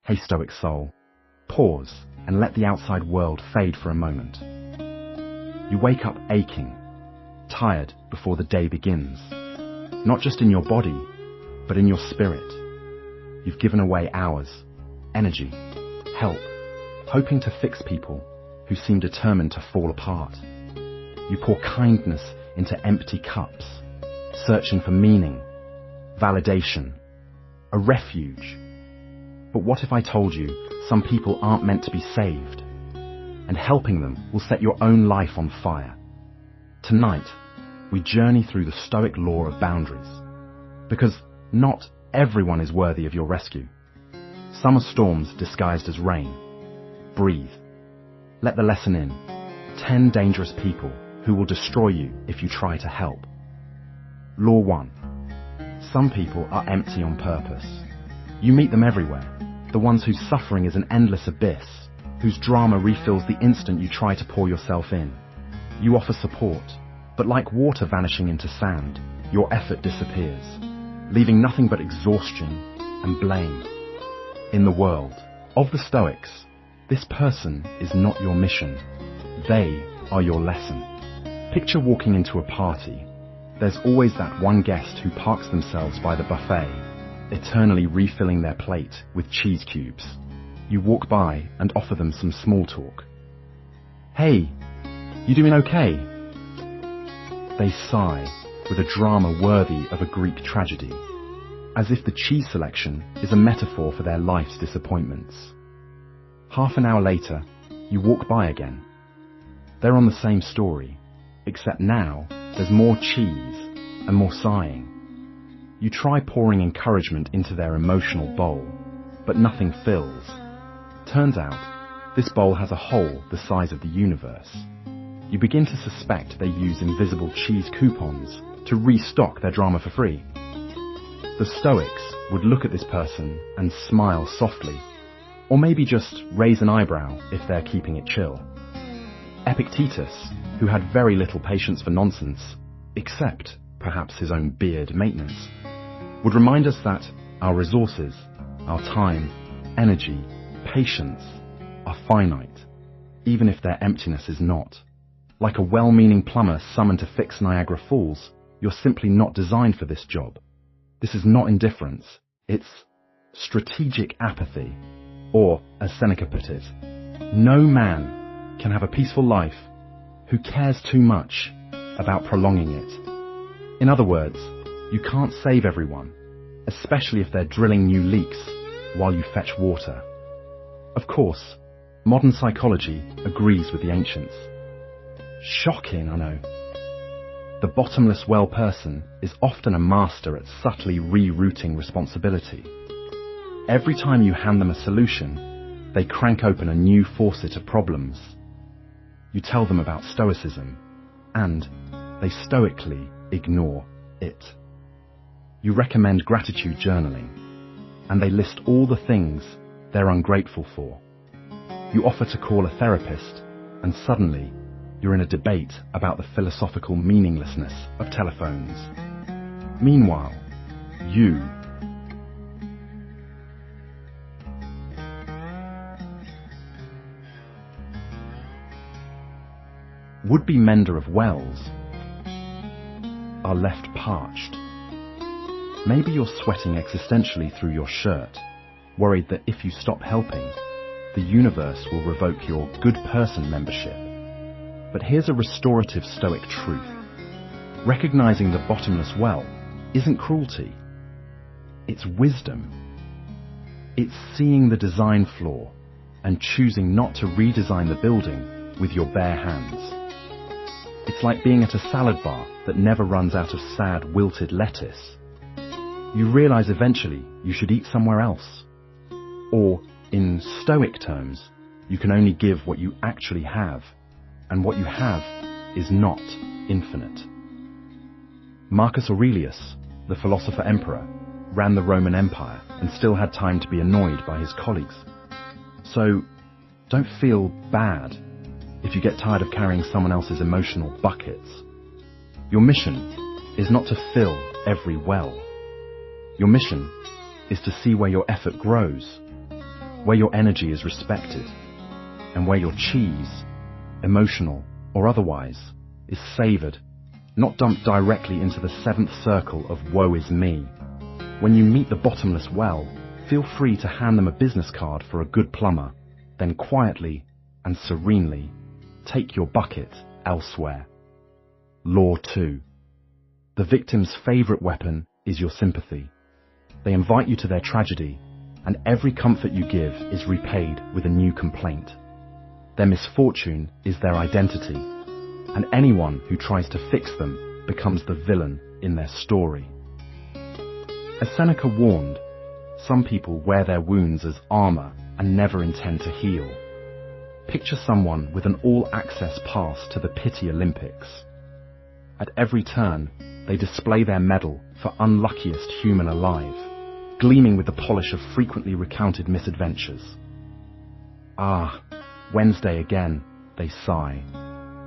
Hey Stoic soul, pause and let the outside world fade for a moment. You wake up aching, tired before the day begins. Not just in your body, but in your spirit. You've given away hours, energy, help, hoping to fix people who seem determined to fall apart. You pour kindness into empty cups, searching for meaning, validation, a refuge. But what if I told you some people aren't meant to be saved, and helping them will set your own life on fire? Tonight, we journey through the Stoic law of boundaries, because not everyone is worthy of your rescue. Some are storms disguised as rain. Breathe. Let the lesson in. 10 dangerous people who will destroy you if you try to help. Law 1. Some people are empty on purpose. You meet them everywhere. The ones whose suffering is an endless abyss, whose drama refills the instant you try to pour yourself in. You offer support, but like water vanishing into sand, your effort disappears, leaving nothing but exhaustion and blame. In the world of the Stoics, this person is not your mission. They are your lesson. Picture walking into a party. There's always that one guest who parks themselves by the buffet, eternally refilling their plate with cheese cubes. You walk by and offer them some small talk. Hey, you doing okay? They sigh with a drama worthy of a Greek tragedy, as if the cheese selection is a metaphor for their life's disappointments. Half an hour later, you walk by again. They're on the same story, except now there's more cheese and more sighing. You try pouring encouragement into their emotional bowl, but nothing fills. Turns out, this bowl has a hole the size of the universe. You begin to suspect they use invisible cheese coupons to restock their drama for free. The Stoics would look at this person and smile softly, or maybe just raise an eyebrow if they're keeping it chill. Epictetus, who had very little patience for nonsense, except perhaps his own beard maintenance, would remind us that our resources, our time, energy, patience are finite, even if their emptiness is not. Like a well-meaning plumber summoned to fix Niagara Falls, you're simply not designed for this job. This is not indifference, it's strategic apathy, or, as Seneca put it, no man can have a peaceful life who cares too much about prolonging it. In other words, you can't save everyone, especially if they're drilling new leaks while you fetch water. Of course, modern psychology agrees with the ancients. Shocking, I know. The bottomless well person is often a master at subtly rerouting responsibility. Every time you hand them a solution, they crank open a new faucet of problems. You tell them about Stoicism, and they stoically ignore it. You recommend gratitude journaling, and they list all the things they're ungrateful for. You offer to call a therapist, and suddenly you're in a debate about the philosophical meaninglessness of telephones. Meanwhile, you would-be mender of wells are left parched. Maybe you're sweating existentially through your shirt, worried that if you stop helping, the universe will revoke your good person membership. But here's a restorative Stoic truth. Recognizing the bottomless well isn't cruelty. It's wisdom. It's seeing the design flaw and choosing not to redesign the building with your bare hands. It's like being at a salad bar that never runs out of sad, wilted lettuce. You realize eventually you should eat somewhere else. Or, in Stoic terms, you can only give what you actually have, and what you have is not infinite. Marcus Aurelius, the philosopher emperor, ran the Roman Empire and still had time to be annoyed by his colleagues. So, don't feel bad if you get tired of carrying someone else's emotional buckets. Your mission is not to fill every well. Your mission is to see where your effort grows. where your energy is respected, and where your cheese, emotional or otherwise, is savoured, not dumped directly into the seventh circle of woe is me. When you meet the bottomless well, feel free to hand them a business card for a good plumber, then quietly and serenely take your bucket elsewhere. Law 2. The victim's favourite weapon is your sympathy. They invite you to their tragedy, and every comfort you give is repaid with a new complaint. Their misfortune is their identity, and anyone who tries to fix them becomes the villain in their story. As Seneca warned, some people wear their wounds as armour and never intend to heal. Picture someone with an all-access pass to the Pity Olympics. At every turn, they display their medal for unluckiest human alive, gleaming with the polish of frequently recounted misadventures. Ah, Wednesday again, they sigh,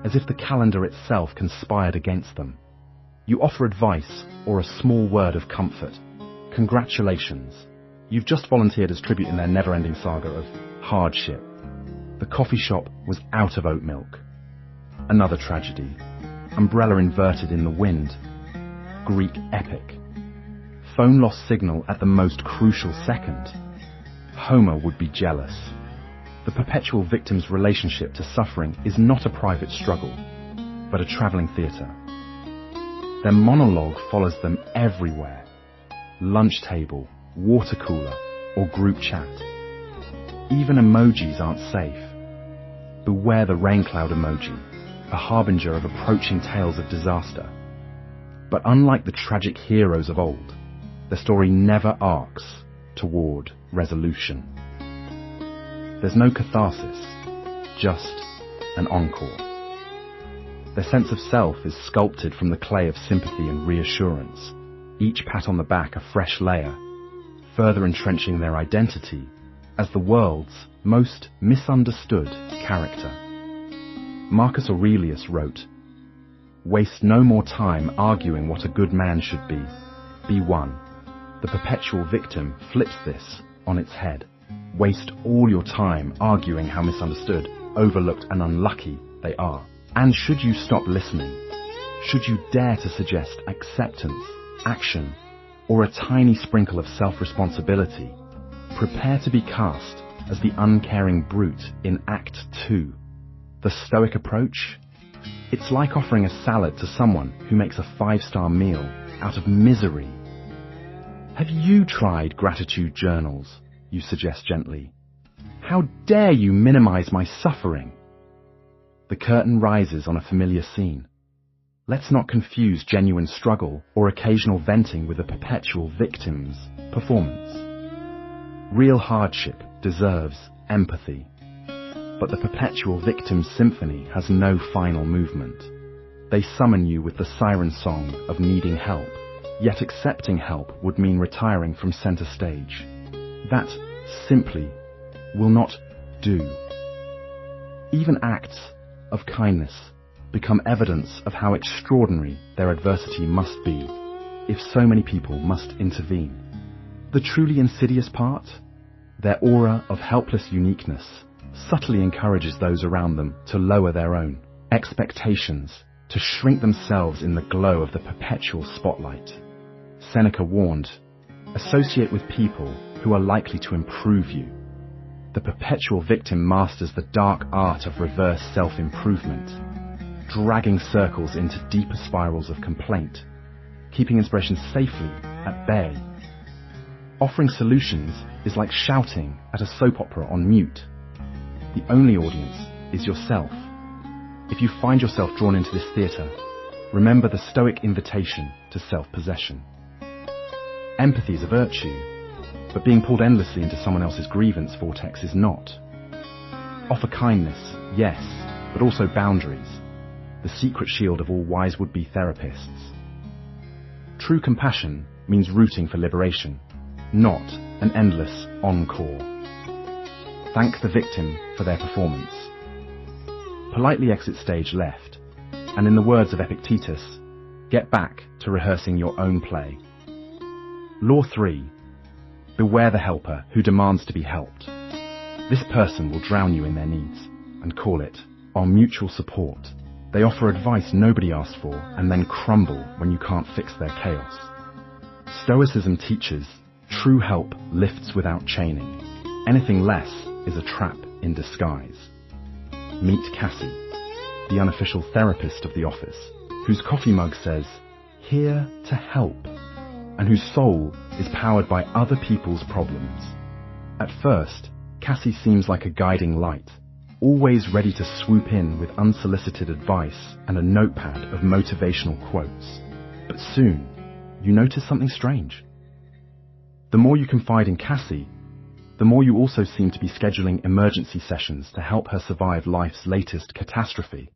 as if the calendar itself conspired against them. You offer advice or a small word of comfort. Congratulations, you've just volunteered as tribute in their never-ending saga of hardship. The coffee shop was out of oat milk. Another tragedy. Umbrella inverted in the wind. Greek epic. Phone lost signal at the most crucial second. Homer would be jealous. The perpetual victim's relationship to suffering is not a private struggle, but a travelling theatre. Their monologue follows them everywhere. Lunch table, water cooler, or group chat. Even emojis aren't safe. Beware the rain cloud emoji, a harbinger of approaching tales of disaster. But unlike the tragic heroes of old, the story never arcs toward resolution. There's no catharsis, just an encore. Their sense of self is sculpted from the clay of sympathy and reassurance, each pat on the back a fresh layer, further entrenching their identity as the world's most misunderstood character. Marcus Aurelius wrote, "Waste no more time arguing what a good man should be. Be one." The perpetual victim flips this on its head. Waste all your time arguing how misunderstood, overlooked and unlucky they are. And should you stop listening, should you dare to suggest acceptance, action, or a tiny sprinkle of self-responsibility, prepare to be cast as the uncaring brute in Act 2. The Stoic approach? It's like offering a salad to someone who makes a 5-star meal out of misery. Have you tried gratitude journals? You suggest gently. How dare you minimize my suffering? The curtain rises on a familiar scene. Let's not confuse genuine struggle or occasional venting with a perpetual victim's performance. Real hardship deserves empathy, but the perpetual victim's symphony has no final movement. They summon you with the siren song of needing help, yet accepting help would mean retiring from center stage. That simply will not do. Even acts of kindness become evidence of how extraordinary their adversity must be if so many people must intervene. The truly insidious part? Their aura of helpless uniqueness subtly encourages those around them to lower their own expectations, to shrink themselves in the glow of the perpetual spotlight. Seneca warned, associate with people who are likely to improve you. The perpetual victim masters the dark art of reverse self-improvement, dragging circles into deeper spirals of complaint, keeping inspiration safely at bay. Offering solutions is like shouting at a soap opera on mute. The only audience is yourself. If you find yourself drawn into this theatre, remember the Stoic invitation to self-possession. Empathy is a virtue, but being pulled endlessly into someone else's grievance vortex is not. Offer kindness, yes, but also boundaries, the secret shield of all wise would-be therapists. True compassion means rooting for liberation, not an endless encore. Thank the victim for their performance. Politely exit stage left, and in the words of Epictetus, get back to rehearsing your own play. Law 3. Beware the helper who demands to be helped. This person will drown you in their needs and call it our mutual support. They offer advice nobody asked for and then crumble when you can't fix their chaos. Stoicism teaches true help lifts without chaining. Anything less is a trap in disguise. Meet Cassie, the unofficial therapist of the office, whose coffee mug says, "Here to help," and whose soul is powered by other people's problems. At first, Cassie seems like a guiding light, always ready to swoop in with unsolicited advice and a notepad of motivational quotes. But soon, you notice something strange. The more you confide in Cassie, the more you also seem to be scheduling emergency sessions to help her survive life's latest catastrophe,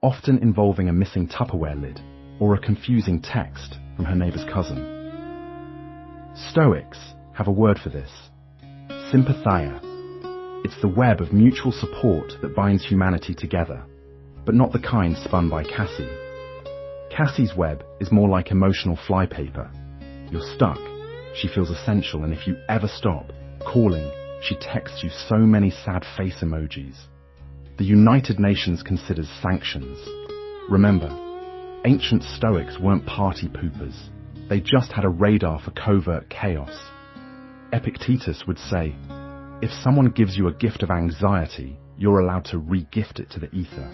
often involving a missing Tupperware lid or a confusing text from her neighbor's cousin. Stoics have a word for this: sympathia. It's the web of mutual support that binds humanity together, but not the kind spun by Cassie. Cassie's web is more like emotional flypaper. You're stuck, she feels essential, and if you ever stop calling, she texts you so many sad face emojis. The United Nations considers sanctions. Remember, ancient Stoics weren't party poopers. They just had a radar for covert chaos. Epictetus would say, if someone gives you a gift of anxiety, you're allowed to re-gift it to the ether.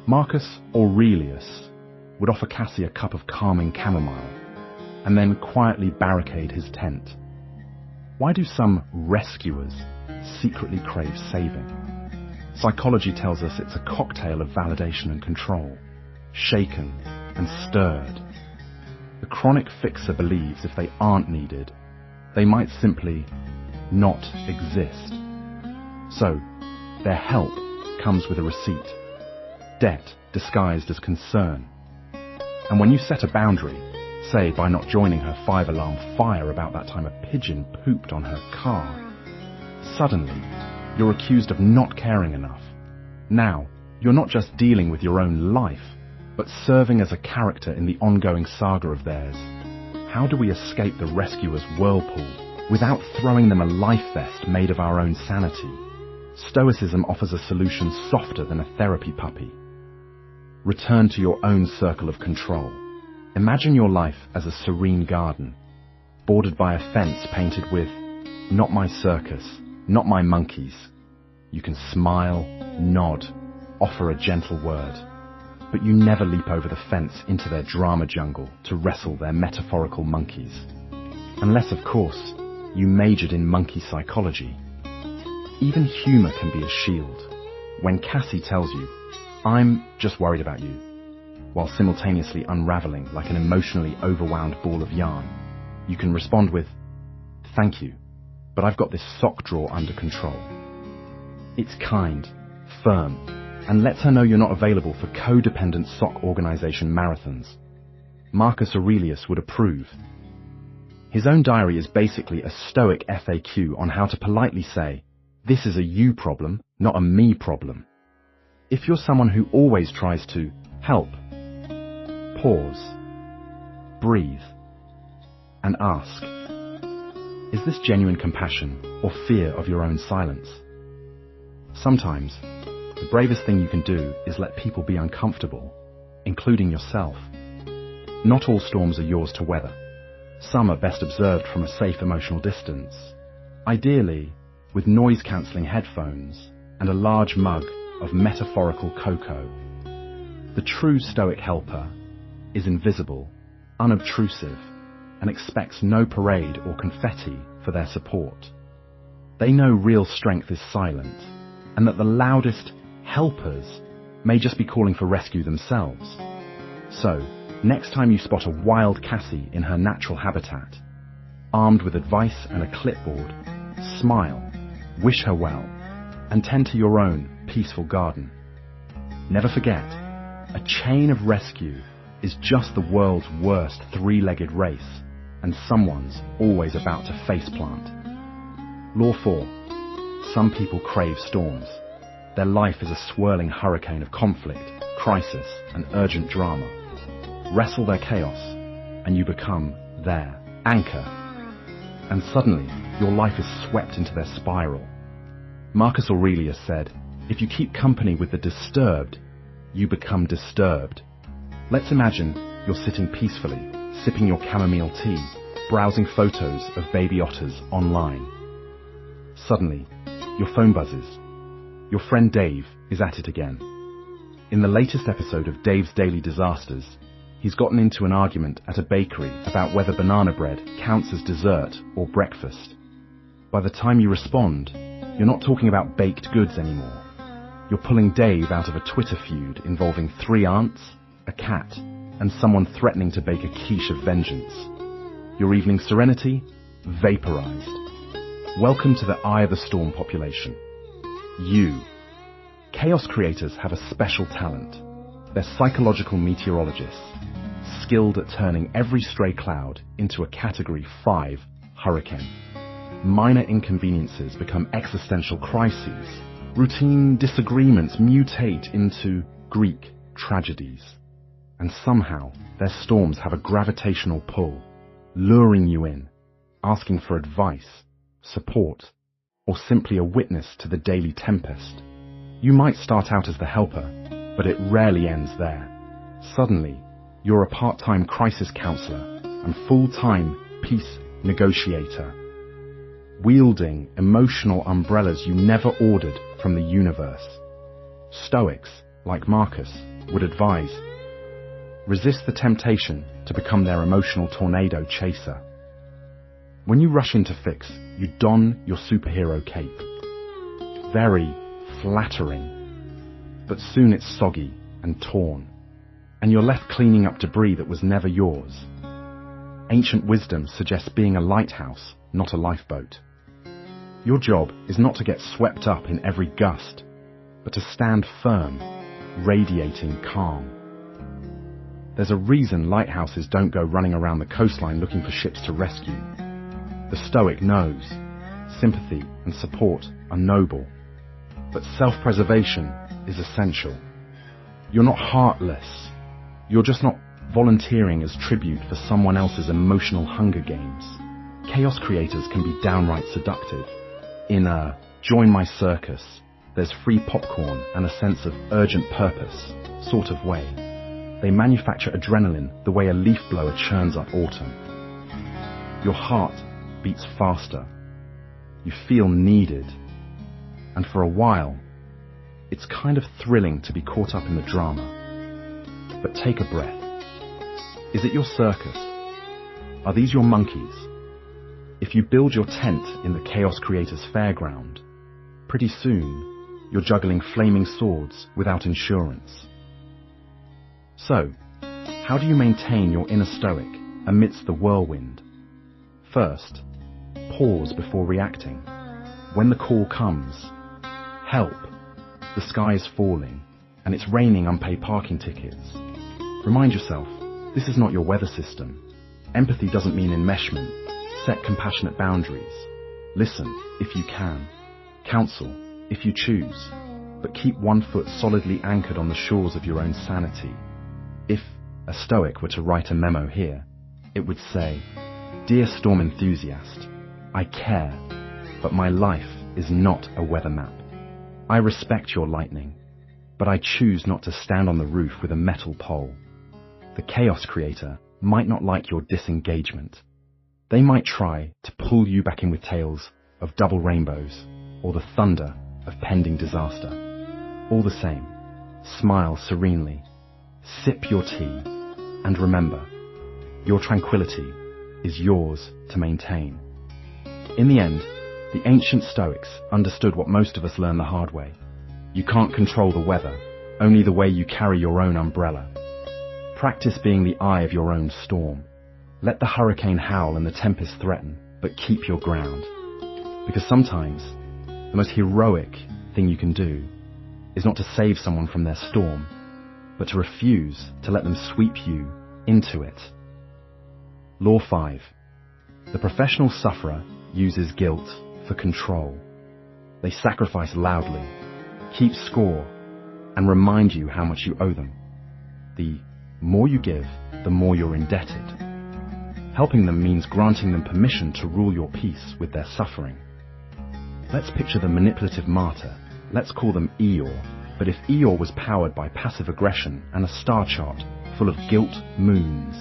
Marcus Aurelius would offer Cassie a cup of calming chamomile, and then quietly barricade his tent. Why do some rescuers secretly crave saving? Psychology tells us it's a cocktail of validation and control, shaken and stirred. The chronic fixer believes if they aren't needed, they might simply not exist. So, their help comes with a receipt, debt disguised as concern. And when you set a boundary, say by not joining her 5-alarm fire about that time a pigeon pooped on her car, suddenly you're accused of not caring enough. Now, you're not just dealing with your own life, but serving as a character in the ongoing saga of theirs. How do we escape the rescuer's whirlpool without throwing them a life vest made of our own sanity? Stoicism offers a solution softer than a therapy puppy. Return to your own circle of control. Imagine your life as a serene garden, bordered by a fence painted with, "Not my circus, not my monkeys." You can smile, nod, offer a gentle word, but you never leap over the fence into their drama jungle to wrestle their metaphorical monkeys. Unless, of course, you majored in monkey psychology. Even humor can be a shield. When Cassie tells you, "I'm just worried about you," while simultaneously unraveling like an emotionally overwound ball of yarn, you can respond with, "Thank you, but I've got this sock drawer under control." It's kind, firm, and lets her know you're not available for codependent sock organization marathons. Marcus Aurelius would approve. His own diary is basically a Stoic FAQ on how to politely say, "This is a you problem, not a me problem." If you're someone who always tries to help, pause, breathe, and ask, is this genuine compassion or fear of your own silence? Sometimes, the bravest thing you can do is let people be uncomfortable, including yourself. Not all storms are yours to weather. Some are best observed from a safe emotional distance, ideally with noise-cancelling headphones and a large mug of metaphorical cocoa. The true Stoic helper is invisible, unobtrusive, and expects no parade or confetti for their support. They know real strength is silent, and that the loudest helpers may just be calling for rescue themselves. So, next time you spot a wild Cassie in her natural habitat, armed with advice and a clipboard, smile, wish her well, and tend to your own peaceful garden. Never forget, a chain of rescue is just the world's worst three-legged race, and someone's always about to faceplant. Law 4. Some people crave storms. Their life is a swirling hurricane of conflict, crisis, and urgent drama. Wrestle their chaos, and you become their anchor. And suddenly, your life is swept into their spiral, Marcus Aurelius said, "If you keep company with the disturbed, you become disturbed." Let's imagine you're sitting peacefully, sipping your chamomile tea, browsing photos of baby otters online. Suddenly, your phone buzzes. Your friend Dave is at it again. In the latest episode of Dave's Daily Disasters, he's gotten into an argument at a bakery about whether banana bread counts as dessert or breakfast. By the time you respond, you're not talking about baked goods anymore. You're pulling Dave out of a Twitter feud involving 3 aunts, a cat, and someone threatening to bake a quiche of vengeance. Your evening serenity? Vaporized. Welcome to the eye of the storm population. You. Chaos creators have a special talent. They're psychological meteorologists, skilled at turning every stray cloud into a Category 5 hurricane. Minor inconveniences become existential crises. Routine disagreements mutate into Greek tragedies. And somehow, their storms have a gravitational pull, luring you in, asking for advice, support, or simply a witness to the daily tempest. You might start out as the helper, but it rarely ends there. Suddenly, you're a part-time crisis counselor and full-time peace negotiator, wielding emotional umbrellas you never ordered from the universe. Stoics, like Marcus, would advise, resist the temptation to become their emotional tornado chaser. When you rush in to fix, you don your superhero cape. Very flattering. But soon it's soggy and torn, and you're left cleaning up debris that was never yours. Ancient wisdom suggests being a lighthouse, not a lifeboat. Your job is not to get swept up in every gust, but to stand firm, radiating calm. There's a reason lighthouses don't go running around the coastline looking for ships to rescue. The Stoic knows sympathy and support are noble, but self-preservation is essential. You're not heartless. You're just not volunteering as tribute for someone else's emotional Hunger Games. Chaos creators can be downright seductive. In a join my circus, there's free popcorn and a sense of urgent purpose sort of way. They manufacture adrenaline the way a leaf blower churns up autumn. Your heart beats faster. You feel needed. And for a while, it's kind of thrilling to be caught up in the drama. But take a breath. Is it your circus? Are these your monkeys? If you build your tent in the Chaos Creators Fairground, pretty soon you're juggling flaming swords without insurance. So, how do you maintain your inner stoic amidst the whirlwind? First, pause before reacting. When the call comes, help, the sky is falling, and it's raining unpaid parking tickets. Remind yourself, this is not your weather system. Empathy doesn't mean enmeshment. Set compassionate boundaries. Listen, if you can. Counsel, if you choose. But keep one foot solidly anchored on the shores of your own sanity. If a Stoic were to write a memo here, it would say, "Dear storm enthusiast, I care, but my life is not a weather map. I respect your lightning, but I choose not to stand on the roof with a metal pole." The chaos creator might not like your disengagement. They might try to pull you back in with tales of double rainbows or the thunder of pending disaster. All the same, smile serenely, sip your tea, and remember, your tranquility is yours to maintain. In the end, the ancient Stoics understood what most of us learn the hard way. You can't control the weather, only the way you carry your own umbrella. Practice being the eye of your own storm. Let the hurricane howl and the tempest threaten, but keep your ground. Because sometimes, the most heroic thing you can do is not to save someone from their storm, but to refuse to let them sweep you into it. Law 5. The professional sufferer uses guilt for control. They sacrifice loudly, keep score, and remind you how much you owe them. The more you give, the more you're indebted. Helping them means granting them permission to rule your peace with their suffering. Let's picture the manipulative martyr. Let's call them Eeyore. But if Eeyore was powered by passive aggression and a star chart full of guilt moons,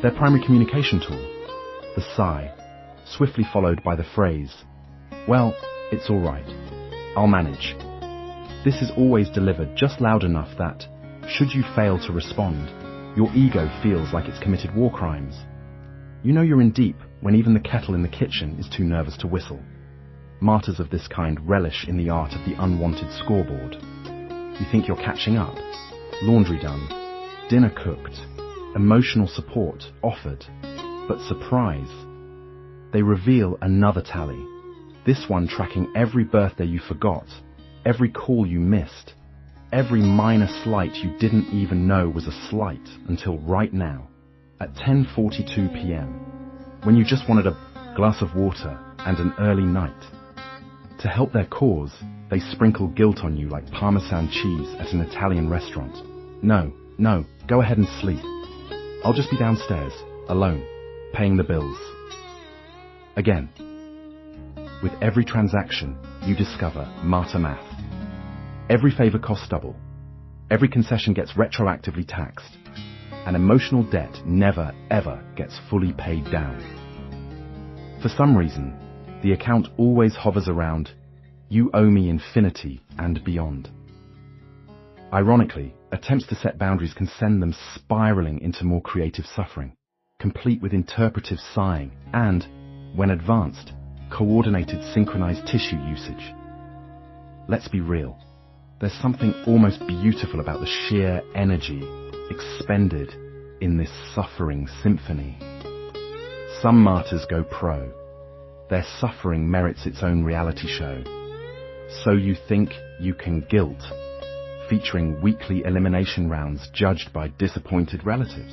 their primary communication tool, the sigh, swiftly followed by the phrase, "Well, it's all right. I'll manage." This is always delivered just loud enough that, should you fail to respond, your ego feels like it's committed war crimes. You know you're in deep when even the kettle in the kitchen is too nervous to whistle. Martyrs of this kind relish in the art of the unwanted scoreboard. You think you're catching up, laundry done, dinner cooked, emotional support offered, but surprise, they reveal another tally. This one tracking every birthday you forgot, every call you missed, every minor slight you didn't even know was a slight until right now, at 10:42 p.m, when you just wanted a glass of water and an early night. To help their cause, they sprinkle guilt on you like Parmesan cheese at an Italian restaurant. No, go ahead and sleep. I'll just be downstairs, alone, paying the bills. Again, with every transaction, you discover martyr math. Every favor costs double. Every concession gets retroactively taxed. And emotional debt never, ever gets fully paid down. For some reason, the account always hovers around, "You owe me infinity and beyond." Ironically, attempts to set boundaries can send them spiraling into more creative suffering, complete with interpretive sighing and, when advanced, coordinated synchronized tissue usage. Let's be real. There's something almost beautiful about the sheer energy expended in this suffering symphony. Some martyrs go pro. Their suffering merits its own reality show. So You Think You Can Guilt, featuring weekly elimination rounds judged by disappointed relatives.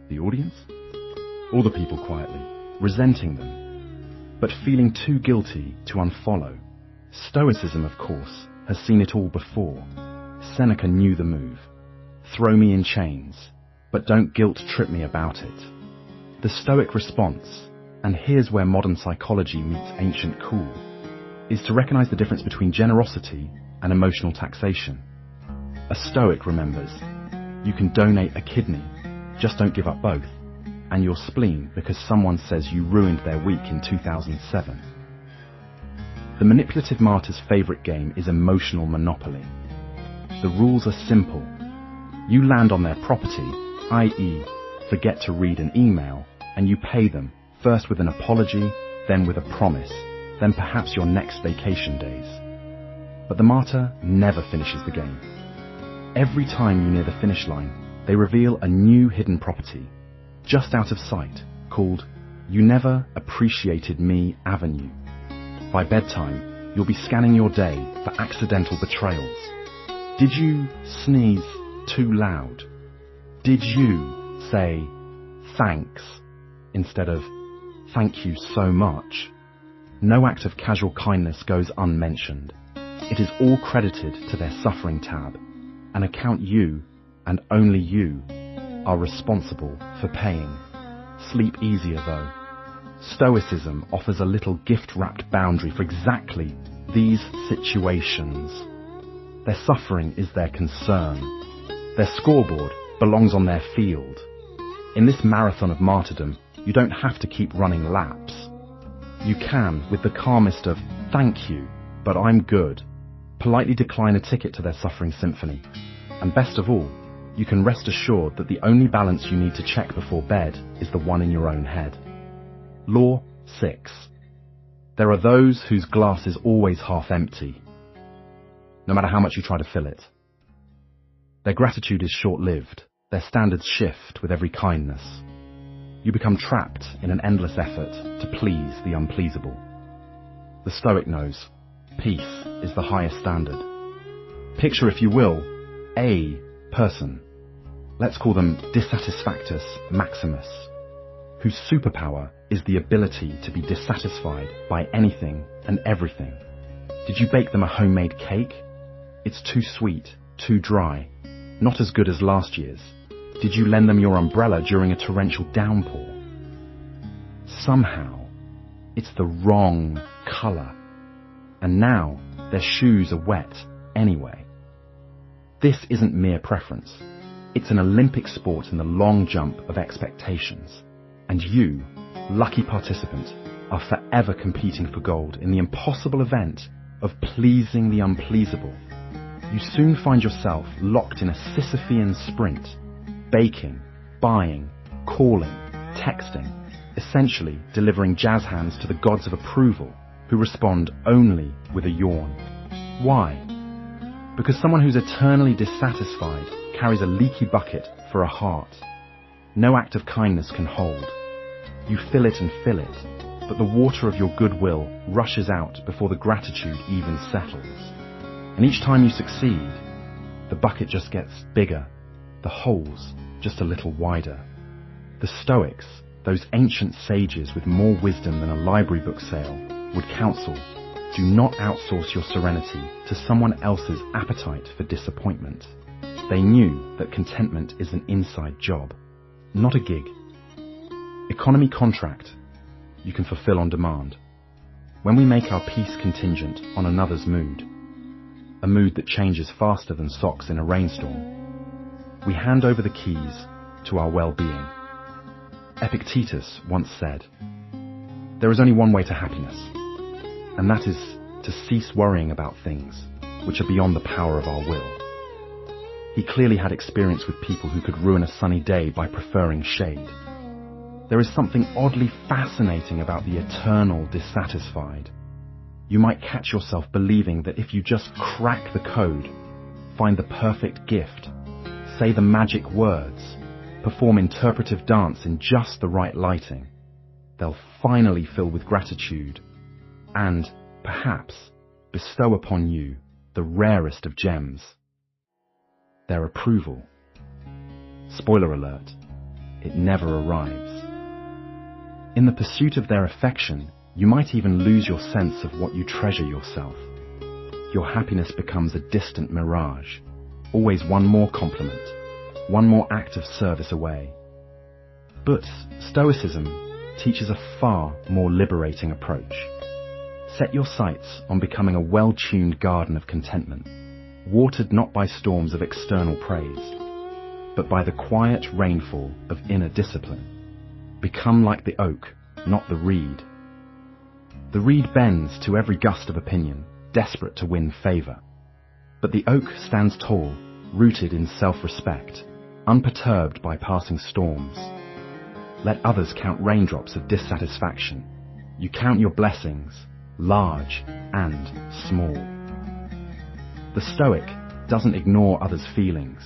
The audience? Or the people quietly, resenting them, but feeling too guilty to unfollow. Stoicism, of course, has seen it all before. Seneca knew the move. Throw me in chains, but don't guilt-trip me about it. The Stoic response, and here's where modern psychology meets ancient cool, is to recognize the difference between generosity and emotional taxation. A Stoic remembers, you can donate a kidney, just don't give up both, and your spleen because someone says you ruined their week in 2007. The manipulative martyr's favorite game is emotional monopoly. The rules are simple. You land on their property, i.e., forget to read an email, and you pay them, first with an apology, then with a promise, then perhaps your next vacation days. But the martyr never finishes the game. Every time you near the finish line, they reveal a new hidden property, just out of sight, called You Never Appreciated Me Avenue. By bedtime, you'll be scanning your day for accidental betrayals. Did you sneeze too loud? Did you say thanks instead of thank you so much? No act of casual kindness goes unmentioned. It is all credited to their suffering tab, an account you, and only you, are responsible for paying. Sleep easier though. Stoicism offers a little gift-wrapped boundary for exactly these situations. Their suffering is their concern. Their scoreboard belongs on their field. In this marathon of martyrdom, you don't have to keep running laps. You can, with the calmest of "thank you, but I'm good," politely decline a ticket to their suffering symphony. And best of all, you can rest assured that the only balance you need to check before bed is the one in your own head. Law 6. There are those whose glass is always half empty, no matter how much you try to fill it. Their gratitude is short-lived. Their standards shift with every kindness. You become trapped in an endless effort to please the unpleasable. The Stoic knows peace is the highest standard. Picture, if you will, a person. Let's call them Dissatisfactus Maximus, whose superpower is the ability to be dissatisfied by anything and everything. Did you bake them a homemade cake? It's too sweet, too dry, not as good as last year's. Did you lend them your umbrella during a torrential downpour? Somehow, It's the wrong colour. And now their shoes are wet anyway. This isn't mere preference. It's an Olympic sport in the long jump of expectations. And you, lucky participant, are forever competing for gold in the impossible event of pleasing the unpleasable. You soon find yourself locked in a Sisyphean sprint, baking, buying, calling, texting, essentially delivering jazz hands to the gods of approval, who respond only with a yawn. Why? Because someone who's eternally dissatisfied carries a leaky bucket for a heart. No act of kindness can hold. You fill it and fill it, but the water of your goodwill rushes out before the gratitude even settles. And each time you succeed, the bucket just gets bigger, the holes just a little wider. The Stoics, those ancient sages with more wisdom than a library book sale, would counsel, do not outsource your serenity to someone else's appetite for disappointment. They knew that contentment is an inside job, not a gig. Economy contract, you can fulfill on demand. When we make our peace contingent on another's mood, a mood that changes faster than socks in a rainstorm, we hand over the keys to our well-being. Epictetus once said, there is only one way to happiness, and that is to cease worrying about things which are beyond the power of our will. He clearly had experience with people who could ruin a sunny day by preferring shade. There is something oddly fascinating about the eternal dissatisfied. You might catch yourself believing that if you just crack the code, find the perfect gift, say the magic words, perform interpretive dance in just the right lighting, they'll finally fill with gratitude and, perhaps, bestow upon you the rarest of gems, their approval. Spoiler alert, it never arrives. In the pursuit of their affection, you might even lose your sense of what you treasure yourself. Your happiness becomes a distant mirage, always one more compliment, one more act of service away. But Stoicism teaches a far more liberating approach. Set your sights on becoming a well-tuned garden of contentment, watered not by storms of external praise, but by the quiet rainfall of inner discipline. Become like the oak, not the reed. The reed bends to every gust of opinion, desperate to win favour. But the oak stands tall, rooted in self-respect, unperturbed by passing storms. Let others count raindrops of dissatisfaction. You count your blessings, large and small. The Stoic doesn't ignore others' feelings,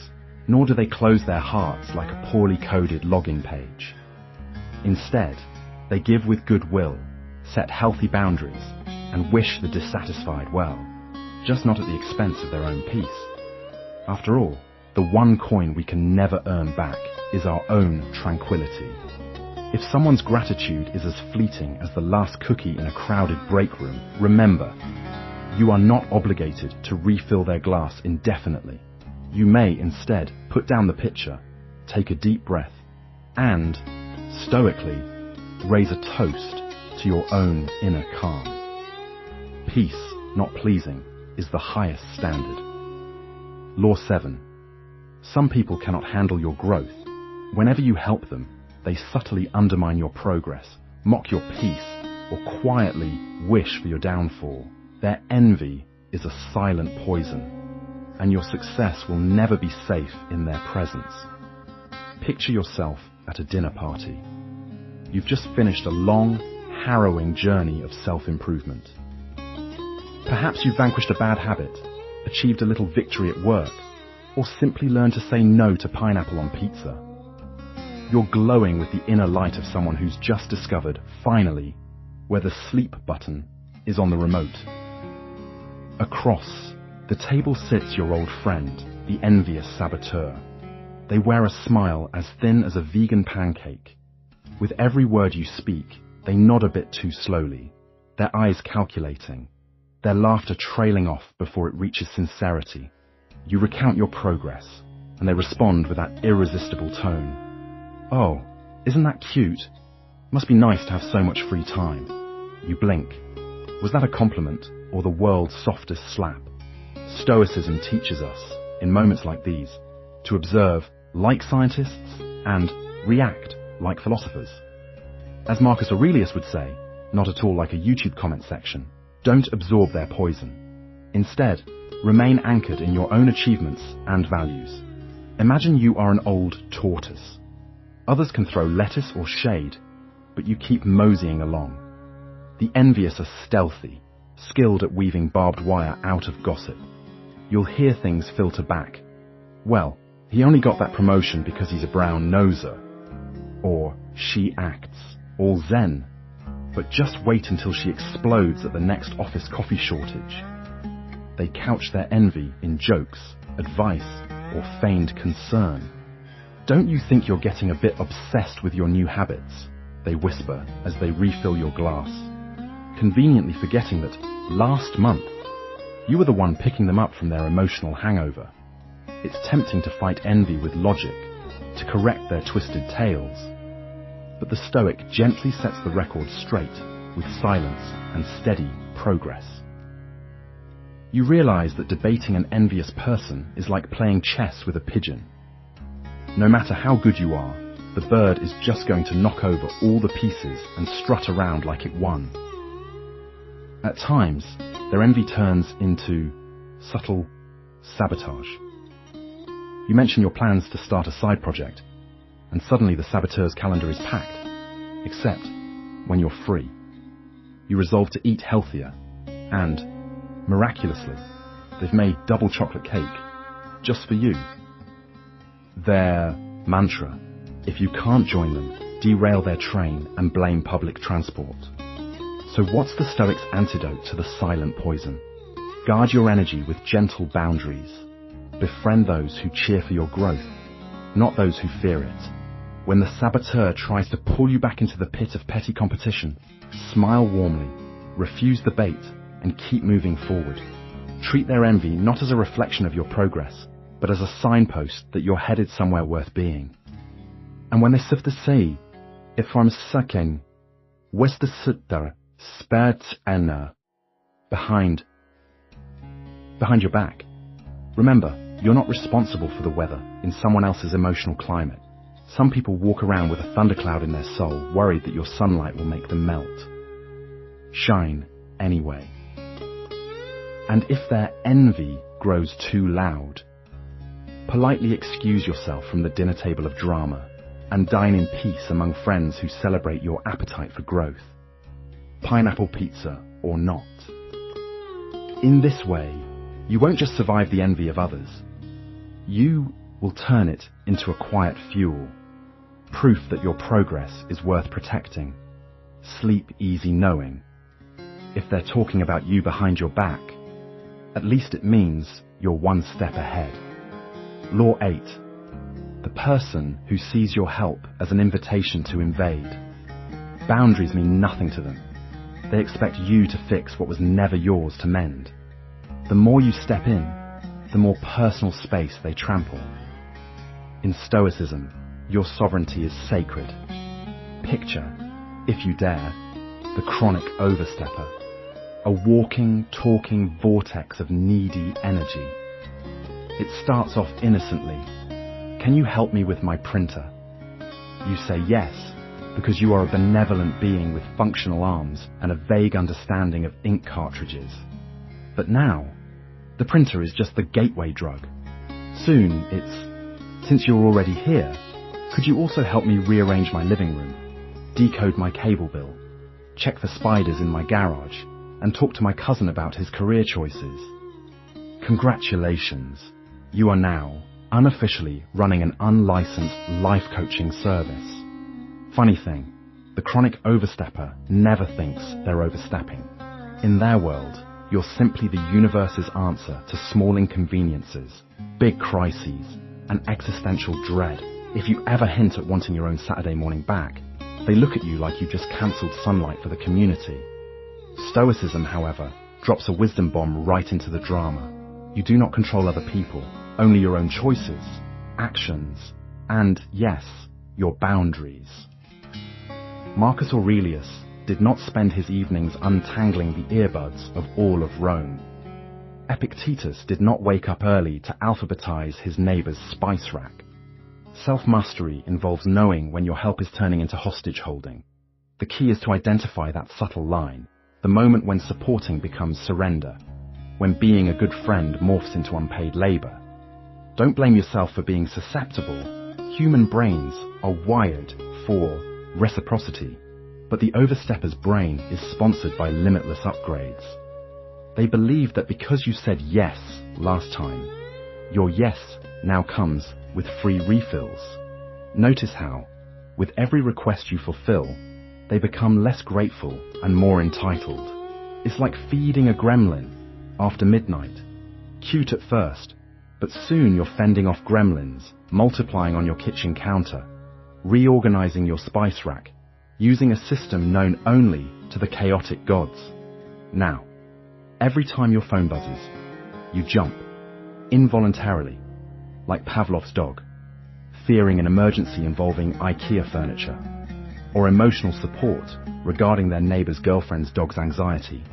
nor do they close their hearts like a poorly coded login page. Instead, they give with goodwill, set healthy boundaries, and wish the dissatisfied well, just not at the expense of their own peace. After all, the one coin we can never earn back is our own tranquility. If someone's gratitude is as fleeting as the last cookie in a crowded break room, remember, you are not obligated to refill their glass indefinitely. You may instead put down the pitcher, take a deep breath, and, stoically, raise a toast to your own inner calm. Peace, not pleasing, is the highest standard. Law 7. Some people cannot handle your growth. Whenever you help them, they subtly undermine your progress, mock your peace, or quietly wish for your downfall. Their envy is a silent poison, and your success will never be safe in their presence. Picture yourself at a dinner party. You've just finished a long, harrowing journey of self-improvement. Perhaps you've vanquished a bad habit, achieved a little victory at work, or simply learned to say no to pineapple on pizza. You're glowing with the inner light of someone who's just discovered, finally, where the sleep button is on the remote. Across the table sits your old friend, the envious saboteur. They wear a smile as thin as a vegan pancake. With every word you speak, they nod a bit too slowly, their eyes calculating, their laughter trailing off before it reaches sincerity. You recount your progress, and they respond with that irresistible tone. Oh, isn't that cute? Must be nice to have so much free time. You blink. Was that a compliment or the world's softest slap? Stoicism teaches us, in moments like these, to observe like scientists and react like philosophers. As Marcus Aurelius would say, not at all like a YouTube comment section, don't absorb their poison. Instead, remain anchored in your own achievements and values. Imagine you are an old tortoise. Others can throw lettuce or shade, but you keep moseying along. The envious are stealthy, skilled at weaving barbed wire out of gossip. You'll hear things filter back. Well, he only got that promotion because he's a brown noser. Or she acts all zen, but just wait until she explodes at the next office coffee shortage. They couch their envy in jokes, advice, or feigned concern. Don't you think you're getting a bit obsessed with your new habits? They whisper as they refill your glass, conveniently forgetting that last month you were the one picking them up from their emotional hangover. It's tempting to fight envy with logic, to correct their twisted tails. But the Stoic gently sets the record straight with silence and steady progress. You realize that debating an envious person is like playing chess with a pigeon. No matter how good you are, the bird is just going to knock over all the pieces and strut around like it won. At times, their envy turns into subtle sabotage. You mention your plans to start a side project, and suddenly the saboteur's calendar is packed, except when you're free. You resolve to eat healthier, and, miraculously, they've made double chocolate cake, just for you. Their mantra: if you can't join them, derail their train and blame public transport. So what's the Stoic's antidote to the silent poison? Guard your energy with gentle boundaries. Befriend those who cheer for your growth, not those who fear it. When the saboteur tries to pull you back into the pit of petty competition, smile warmly, refuse the bait, and keep moving forward. Treat their envy not as a reflection of your progress, but as a signpost that you're headed somewhere worth being. And when they sift the sea, if I'm sucking, west the sitter, spert enna, behind your back. Remember, you're not responsible for the weather in someone else's emotional climate. Some people walk around with a thundercloud in their soul, worried that your sunlight will make them melt. Shine anyway. And if their envy grows too loud, politely excuse yourself from the dinner table of drama and dine in peace among friends who celebrate your appetite for growth. Pineapple pizza or not. In this way, you won't just survive the envy of others. You will turn it into a quiet fuel, proof that your progress is worth protecting. Sleep easy knowing. If they're talking about you behind your back, at least it means you're one step ahead. Law 8. The person who sees your help as an invitation to invade. Boundaries mean nothing to them. They expect you to fix what was never yours to mend. The more you step in, the more personal space they trample. In Stoicism, your sovereignty is sacred. Picture, if you dare, the chronic overstepper, a walking, talking vortex of needy energy. It starts off innocently. Can you help me with my printer? You say yes, because you are a benevolent being with functional arms and a vague understanding of ink cartridges. But now, the printer is just the gateway drug. Soon it's, since you're already here, could you also help me rearrange my living room, decode my cable bill, check for spiders in my garage, and talk to my cousin about his career choices? Congratulations, you are now unofficially running an unlicensed life coaching service. Funny thing, the chronic overstepper never thinks they're overstepping. In their world, you're simply the universe's answer to small inconveniences, big crises, and existential dread. If you ever hint at wanting your own Saturday morning back, they look at you like you just cancelled sunlight for the community. Stoicism, however, drops a wisdom bomb right into the drama. You do not control other people, only your own choices, actions, and, yes, your boundaries. Marcus Aurelius did not spend his evenings untangling the earbuds of all of Rome. Epictetus did not wake up early to alphabetize his neighbor's spice rack. Self-mastery involves knowing when your help is turning into hostage-holding. The key is to identify that subtle line, the moment when supporting becomes surrender, when being a good friend morphs into unpaid labor. Don't blame yourself for being susceptible. Human brains are wired for reciprocity, but the overstepper's brain is sponsored by limitless upgrades. They believe that because you said yes last time, your yes now comes with free refills. Notice how, with every request you fulfill, they become less grateful and more entitled. It's like feeding a gremlin after midnight. Cute at first, but soon you're fending off gremlins, multiplying on your kitchen counter, reorganizing your spice rack, using a system known only to the chaotic gods. Now, every time your phone buzzes, you jump, involuntarily, like Pavlov's dog, fearing an emergency involving IKEA furniture, or emotional support regarding their neighbor's girlfriend's dog's anxiety.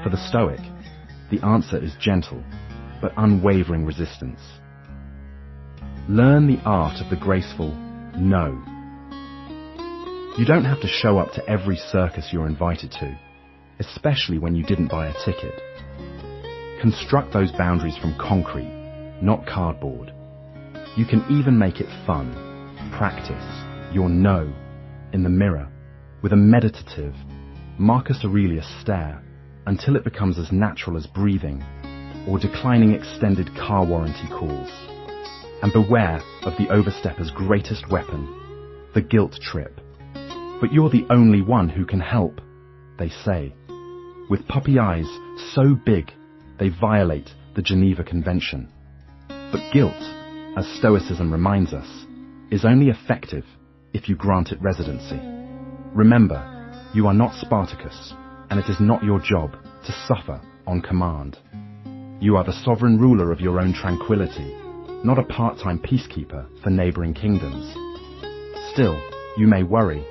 For the Stoic, the answer is gentle, but unwavering resistance. Learn the art of the graceful no. You don't have to show up to every circus you're invited to, especially when you didn't buy a ticket. Construct those boundaries from concrete, not cardboard. You can even make it fun. Practice your no in the mirror with a meditative Marcus Aurelius stare until it becomes as natural as breathing or declining extended car warranty calls. And beware of the overstepper's greatest weapon, the guilt trip. But you're the only one who can help, they say, with puppy eyes so big they violate the Geneva Convention. But guilt, as Stoicism reminds us, is only effective if you grant it residency. Remember, you are not Spartacus, and it is not your job to suffer on command. You are the sovereign ruler of your own tranquility, not a part-time peacekeeper for neighboring kingdoms. Still, you may worry,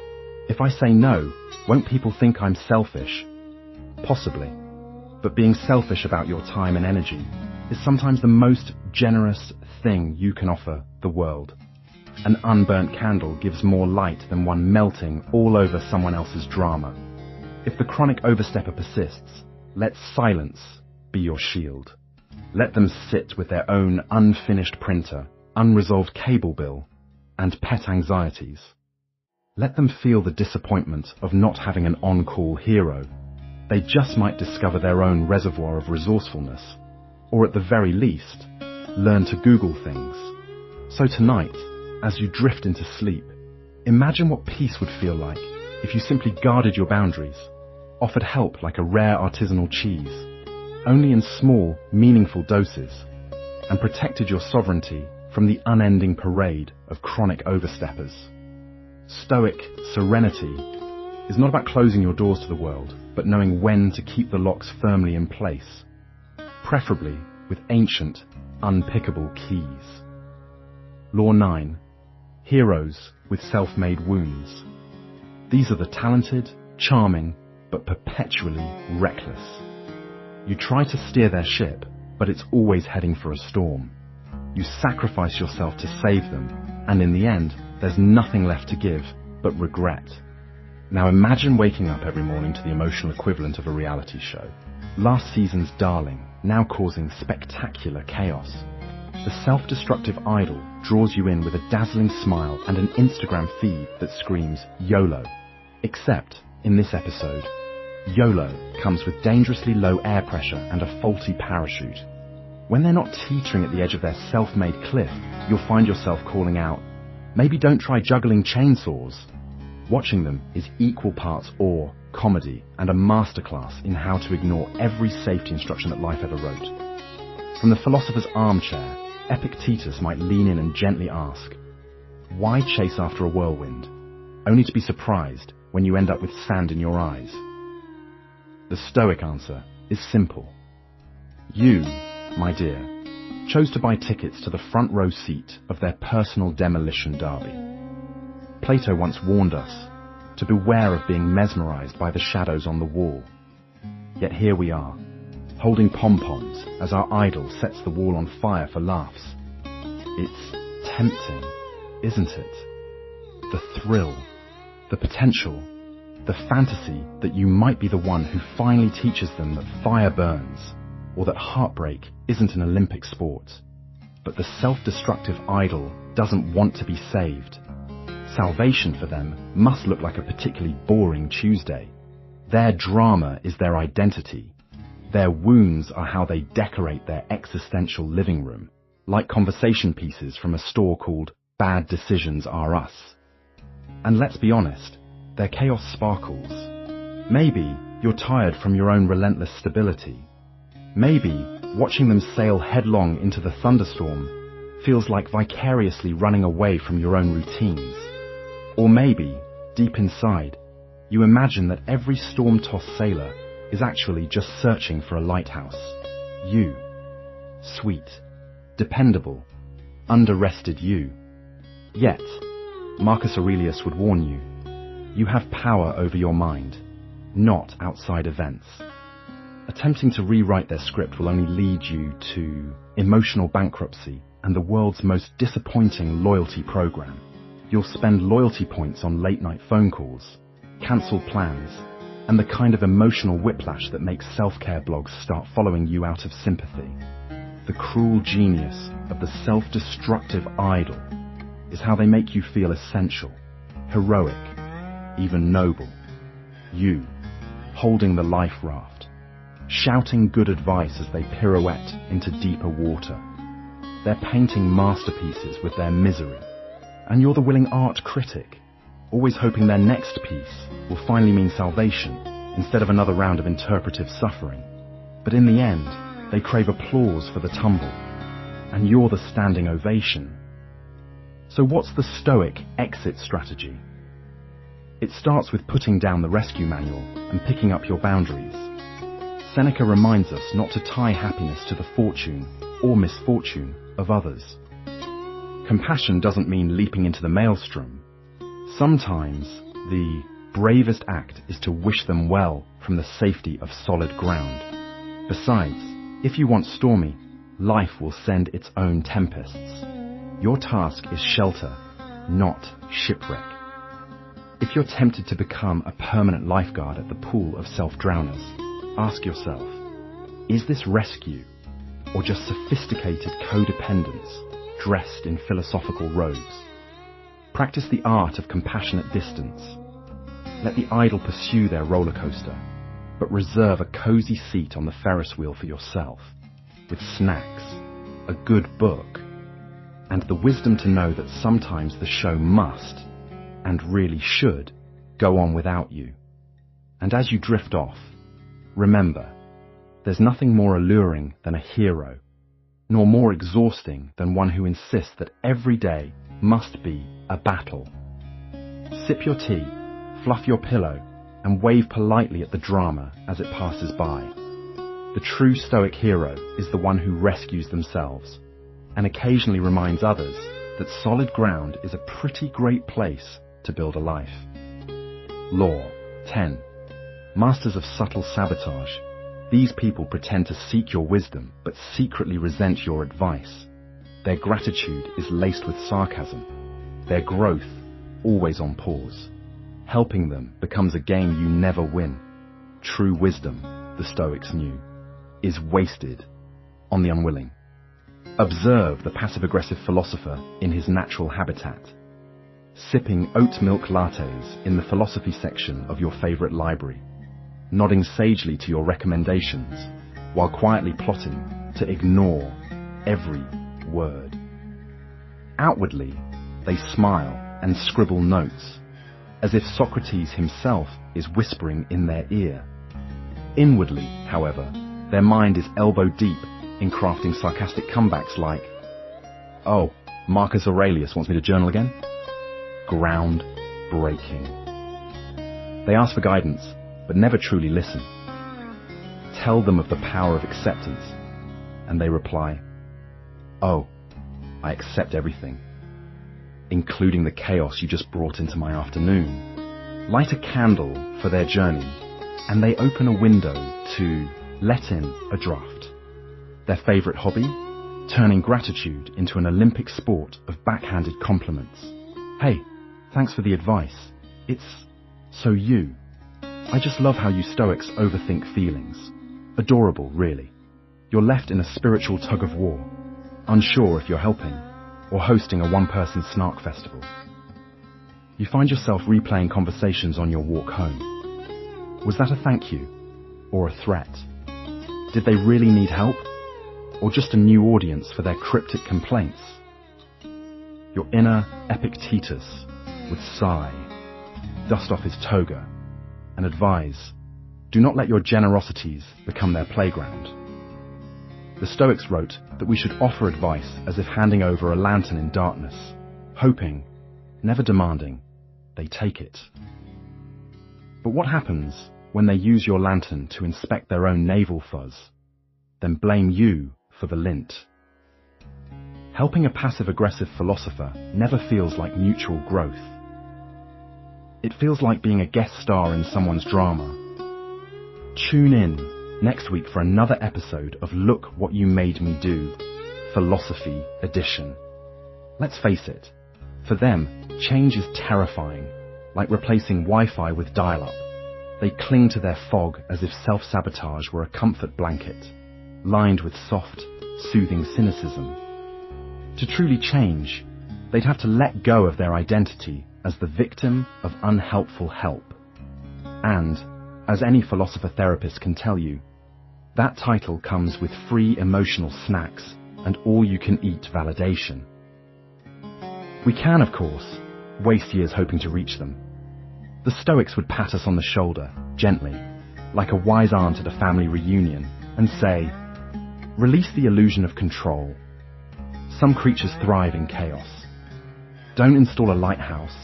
if I say no, won't people think I'm selfish? Possibly, but being selfish about your time and energy is sometimes the most generous thing you can offer the world. An unburnt candle gives more light than one melting all over someone else's drama. If the chronic overstepper persists, let silence be your shield. Let them sit with their own unfinished printer, unresolved cable bill, and pet anxieties. Let them feel the disappointment of not having an on-call hero. They just might discover their own reservoir of resourcefulness, or at the very least, learn to Google things. So tonight, as you drift into sleep, imagine what peace would feel like if you simply guarded your boundaries, offered help like a rare artisanal cheese, only in small, meaningful doses, and protected your sovereignty from the unending parade of chronic oversteppers. Stoic serenity is not about closing your doors to the world, but knowing when to keep the locks firmly in place, preferably with ancient, unpickable keys. Law 9. Heroes with self-made wounds. These are the talented, charming, but perpetually reckless. You try to steer their ship, but it's always heading for a storm. You sacrifice yourself to save them, and in the end, there's nothing left to give but regret. Now imagine waking up every morning to the emotional equivalent of a reality show. Last season's darling, now causing spectacular chaos. The self-destructive idol draws you in with a dazzling smile and an Instagram feed that screams YOLO. Except, in this episode, YOLO comes with dangerously low air pressure and a faulty parachute. When they're not teetering at the edge of their self-made cliff, you'll find yourself calling out, maybe don't try juggling chainsaws. Watching them is equal parts awe, comedy, and a masterclass in how to ignore every safety instruction that life ever wrote. From the philosopher's armchair, Epictetus might lean in and gently ask, why chase after a whirlwind, only to be surprised when you end up with sand in your eyes? The Stoic answer is simple. You, my dear, chose to buy tickets to the front row seat of their personal demolition derby. Plato once warned us, to beware of being mesmerized by the shadows on the wall. Yet here we are, holding pom-poms as our idol sets the wall on fire for laughs. It's tempting, isn't it? The thrill, the potential, the fantasy that you might be the one who finally teaches them that fire burns, or that heartbreak isn't an Olympic sport. But the self-destructive idol doesn't want to be saved. Salvation for them must look like a particularly boring Tuesday. Their drama is their identity. Their wounds are how they decorate their existential living room, like conversation pieces from a store called Bad Decisions Are Us. And let's be honest, their chaos sparkles. Maybe you're tired from your own relentless stability. Maybe watching them sail headlong into the thunderstorm feels like vicariously running away from your own routines. Or maybe, deep inside, you imagine that every storm-tossed sailor is actually just searching for a lighthouse. You. Sweet, dependable, under-rested you. Yet, Marcus Aurelius would warn you, you have power over your mind, not outside events. Attempting to rewrite their script will only lead you to emotional bankruptcy and the world's most disappointing loyalty program. You'll spend loyalty points on late-night phone calls, cancel plans, and the kind of emotional whiplash that makes self-care blogs start following you out of sympathy. The cruel genius of the self-destructive idol is how they make you feel essential, heroic, even noble. You, holding the life raft, shouting good advice as they pirouette into deeper water. They're painting masterpieces with their misery, and you're the willing art critic, always hoping their next piece will finally mean salvation instead of another round of interpretive suffering. But in the end, they crave applause for the tumble, and you're the standing ovation. So what's the Stoic exit strategy? It starts with putting down the rescue manual and picking up your boundaries. Seneca reminds us not to tie happiness to the fortune or misfortune of others. Compassion doesn't mean leaping into the maelstrom. Sometimes the bravest act is to wish them well from the safety of solid ground. Besides, if you want stormy, life will send its own tempests. Your task is shelter, not shipwreck. If you're tempted to become a permanent lifeguard at the pool of self-drowners, ask yourself, is this rescue or just sophisticated codependence dressed in philosophical robes? Practice the art of compassionate distance. Let the idle pursue their roller coaster, but reserve a cozy seat on the Ferris wheel for yourself, with snacks, a good book, and the wisdom to know that sometimes the show must, and really should, go on without you. And as you drift off, remember, there's nothing more alluring than a hero, nor more exhausting than one who insists that every day must be a battle. Sip your tea, fluff your pillow, and wave politely at the drama as it passes by. The true Stoic hero is the one who rescues themselves, and occasionally reminds others that solid ground is a pretty great place to build a life. Law 10. Masters of subtle sabotage. These people pretend to seek your wisdom, but secretly resent your advice. Their gratitude is laced with sarcasm. Their growth always on pause. Helping them becomes a game you never win. True wisdom, the Stoics knew, is wasted on the unwilling. Observe the passive-aggressive philosopher in his natural habitat, sipping oat milk lattes in the philosophy section of your favorite library, nodding sagely to your recommendations, while quietly plotting to ignore every word. Outwardly, they smile and scribble notes, as if Socrates himself is whispering in their ear. Inwardly, however, their mind is elbow deep in crafting sarcastic comebacks like, "Oh, Marcus Aurelius wants me to journal again?" Ground breaking. They ask for guidance, but never truly listen. Tell them of the power of acceptance, and they reply, "Oh, I accept everything, including the chaos you just brought into my afternoon." light a candle for their journey, and they open a window to let in a draft. Their favorite hobby? Turning gratitude into an Olympic sport of backhanded compliments. Hey, thanks for the advice. It's so you. I just love how you Stoics overthink feelings. Adorable, really. You're left in a spiritual tug of war, unsure if you're helping or hosting a one-person snark festival. You find yourself replaying conversations on your walk home. Was that a thank you or a threat? Did they really need help or just a new audience for their cryptic complaints? Your inner Epictetus would sigh, dust off his toga, and advise, do not let your generosities become their playground. The Stoics wrote that we should offer advice as if handing over a lantern in darkness, hoping, never demanding, they take it. But what happens when they use your lantern to inspect their own navel fuzz, then blame you for the lint? Helping a passive-aggressive philosopher never feels like mutual growth. It feels like being a guest star in someone's drama. Tune in next week for another episode of Look What You Made Me Do, Philosophy Edition. Let's face it, for them, change is terrifying, like replacing Wi-Fi with dial-up. They cling to their fog as if self-sabotage were a comfort blanket, lined with soft, soothing cynicism. To truly change, they'd have to let go of their identity as the victim of unhelpful help. And, as any philosopher-therapist can tell you, that title comes with free emotional snacks and all-you-can-eat validation. We can, of course, waste years hoping to reach them. The Stoics would pat us on the shoulder, gently, like a wise aunt at a family reunion, and say, release the illusion of control. Some creatures thrive in chaos. Don't install a lighthouse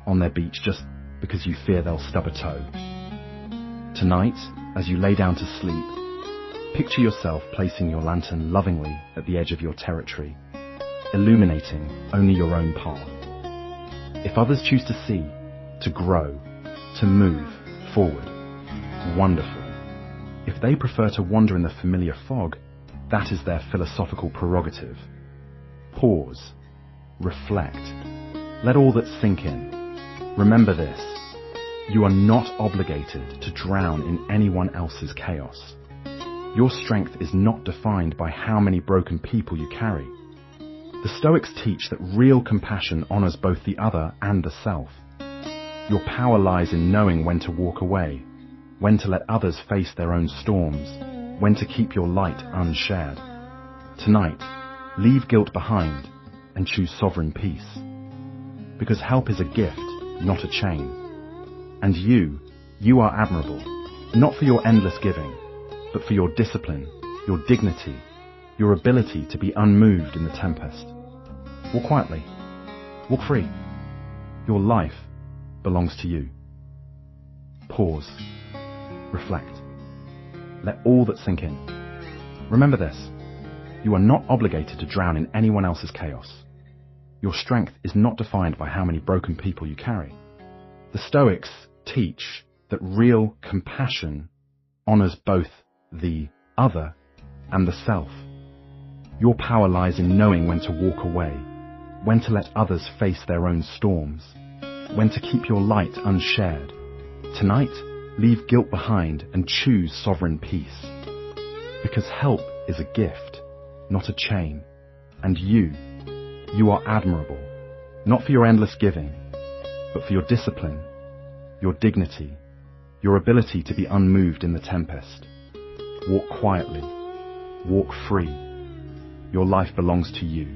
on their beach just because you fear they'll stub a toe. Tonight, as you lay down to sleep, picture yourself placing your lantern lovingly at the edge of your territory, illuminating only your own path. If others choose to see, to grow, to move forward, wonderful. If they prefer to wander in the familiar fog, that is their philosophical prerogative. Pause. Reflect. Let all that sink in. Remember this. You are not obligated to drown in anyone else's chaos. Your strength is not defined by how many broken people you carry. The Stoics teach that real compassion honors both the other and the self. Your power lies in knowing when to walk away, when to let others face their own storms, when to keep your light unshared. Tonight, leave guilt behind and choose sovereign peace. Because help is a gift, not a chain. And you are admirable, not for your endless giving, but for your discipline, your dignity, your ability to be unmoved in the tempest. Walk quietly. Walk free. Your life belongs to you. Pause. Reflect. Let all that sink in. Remember this. You are not obligated to drown in anyone else's chaos. Your strength is not defined by how many broken people you carry. The Stoics teach that real compassion honors both the other and the self. Your power lies in knowing when to walk away, when to let others face their own storms, when to keep your light unshared. Tonight, leave guilt behind and choose sovereign peace. Because help is a gift, not a chain. And you are admirable, not for your endless giving, but for your discipline, your dignity, your ability to be unmoved in the tempest. Walk quietly, walk free. Your life belongs to you.